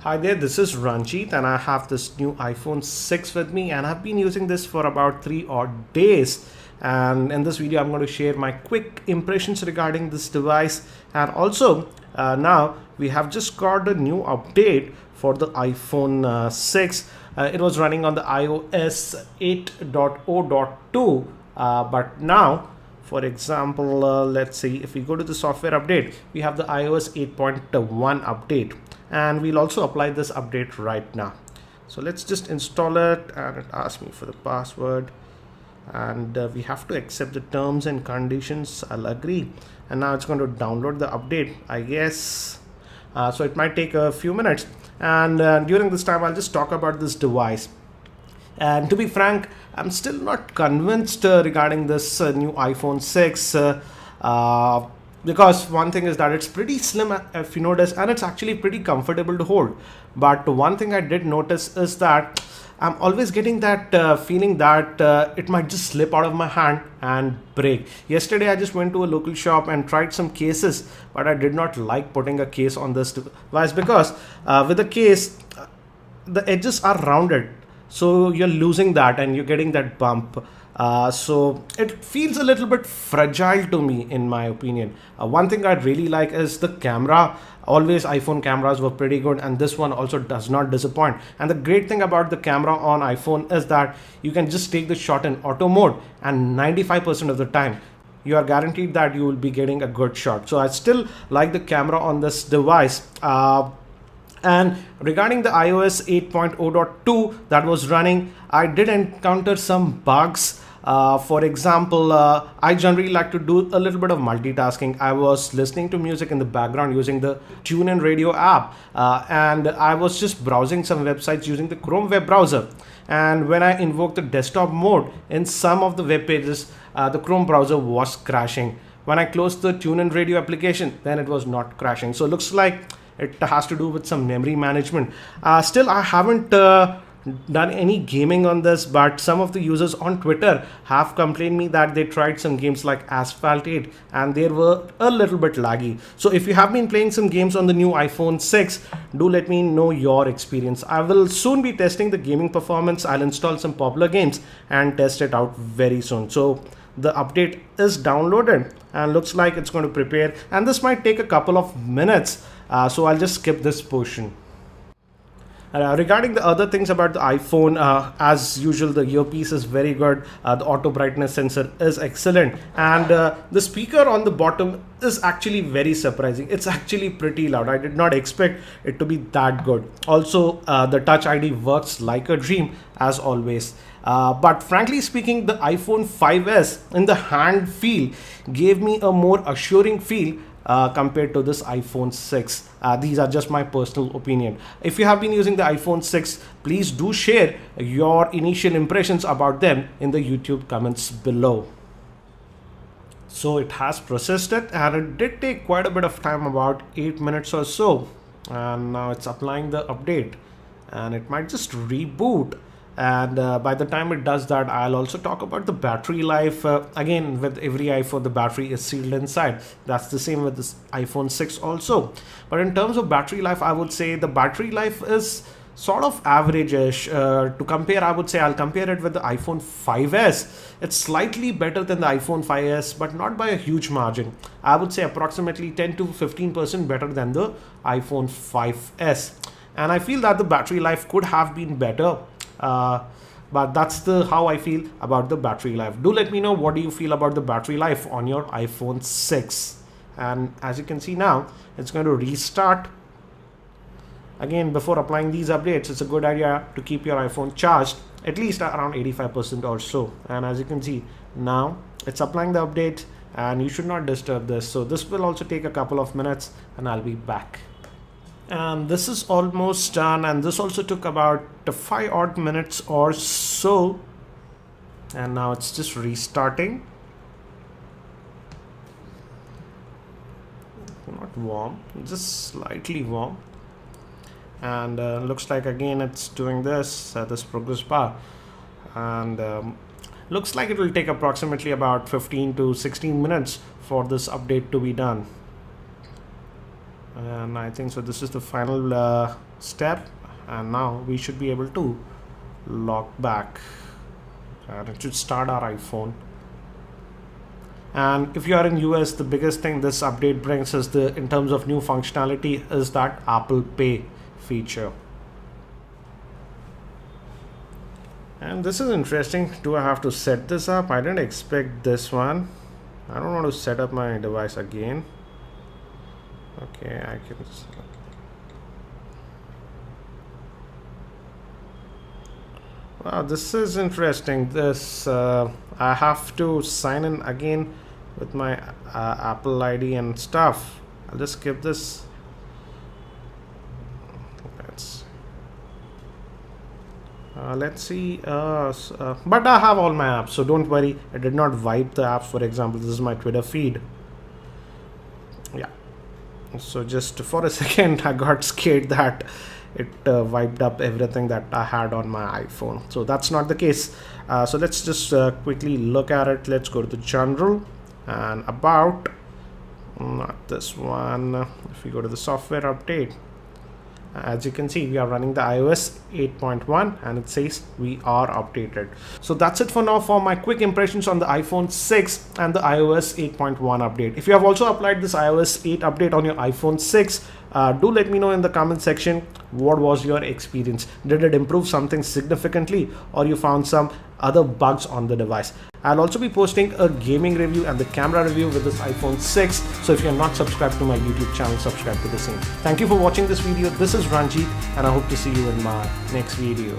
Hi there, this is Ranjit and I have this new iPhone 6 with me and I've been using this for about 3 odd days. And in this video, I'm going to share my quick impressions regarding this device. And also, now we have just got a new update for the iPhone 6. It was running on the iOS 8.0.2, but now, for example, let's see, if we go to the software update, we have the iOS 8.1 update. And we'll also apply this update right now. So let's just install it, and it asks me for the password, and we have to accept the terms and conditions. I'll agree, and now it's going to download the update, I guess. So it might take a few minutes, and during this time I'll just talk about this device. And to be frank, I'm still not convinced regarding this new iPhone 6. Because one thing is that it's pretty slim, if you notice, and it's actually pretty comfortable to hold. But one thing I did notice is that I'm always getting that feeling that it might just slip out of my hand and break. Yesterday I just went to a local shop and tried some cases, but I did not like putting a case on this device because with the case the edges are rounded, so you're losing that and you're getting that bump. So it feels a little bit fragile to me, in my opinion. One thing I really like is the camera. Always iPhone cameras were pretty good, and this one also does not disappoint. And the great thing about the camera on iPhone is that you can just take the shot in auto mode, and 95% of the time you are guaranteed that you will be getting a good shot. So I still like the camera on this device. And regarding the iOS 8.0.2 that was running, I did encounter some bugs. For example, I generally like to do a little bit of multitasking. I was listening to music in the background using the TuneIn Radio app, and I was just browsing some websites using the Chrome web browser. And when I invoked the desktop mode in some of the web pages, the Chrome browser was crashing. When I closed the TuneIn Radio application, then it was not crashing. So it looks like it has to do with some memory management. Still, I haven't done any gaming on this, but some of the users on Twitter have complained me that they tried some games like Asphalt 8 and they were a little bit laggy. So if you have been playing some games on the new iPhone 6, do let me know your experience. I will soon be testing the gaming performance. I'll install some popular games and test it out very soon. So the update is downloaded and looks like it's going to prepare, and this might take a couple of minutes. So I'll just skip this portion. Regarding the other things about the iPhone, as usual, the earpiece is very good. The auto brightness sensor is excellent, and the speaker on the bottom is actually very surprising. It's actually pretty loud. I did not expect it to be that good. Also, the Touch ID works like a dream as always. But frankly speaking, the iPhone 5s in the hand feel gave me a more assuring feel compared to this iPhone 6. These are just my personal opinion. If you have been using the iPhone 6, please do share your initial impressions about them in the YouTube comments below. So it has processed it, and it did take quite a bit of time, about 8 minutes or so. And now it's applying the update, and it might just reboot. And by the time it does that, I'll also talk about the battery life. Again, with every iPhone, the battery is sealed inside. That's the same with this iPhone 6 also. But in terms of battery life, I would say the battery life is sort of average-ish. To compare, I would say I'll compare it with the iPhone 5s. It's slightly better than the iPhone 5s, but not by a huge margin. I would say approximately 10 to 15% better than the iPhone 5s. And I feel that the battery life could have been better. But that's how I feel about the battery life. Do let me know what do you feel about the battery life on your iPhone 6. And as you can see now, it's going to restart. Again, before applying these updates, it's a good idea to keep your iPhone charged at least around 85% or so. And as you can see now, it's applying the update, and you should not disturb this. So this will also take a couple of minutes, and I'll be back. And this is almost done, and this also took about 5 odd minutes or so, and now it's just restarting. Not warm, just slightly warm. And looks like again it's doing this progress bar, and looks like it will take approximately about 15 to 16 minutes for this update to be done. And I think so this is the final step, and now we should be able to log back and it should start our iPhone. And if you are in US, the biggest thing this update brings is in terms of new functionality is that Apple Pay feature. And this is interesting. Do I have to set this up? I didn't expect this one. I don't want to set up my device again. Okay, I can. Wow, this is interesting. This I have to sign in again with my Apple ID and stuff. I'll just skip this. Let's see. But I have all my apps, so don't worry. I did not wipe the apps. For example, this is my Twitter feed. Yeah. So just for a second, I got scared that it wiped up everything that I had on my iPhone. So that's not the case. So let's just quickly look at it. Let's go to the general and about. Not this one. If we go to the software update, as you can see, we are running the iOS 8.1 and it says we are updated. So that's it for now for my quick impressions on the iPhone 6 and the iOS 8.1 update. If you have also applied this iOS 8 update on your iPhone 6, do let me know in the comment section what was your experience. Did it improve something significantly, or you found some other bugs on the device? I'll also be posting a gaming review and the camera review with this iPhone 6. So if you're not subscribed to my YouTube channel, subscribe to the same. Thank you for watching this video. This is Ranjit and I hope to see you in my next video.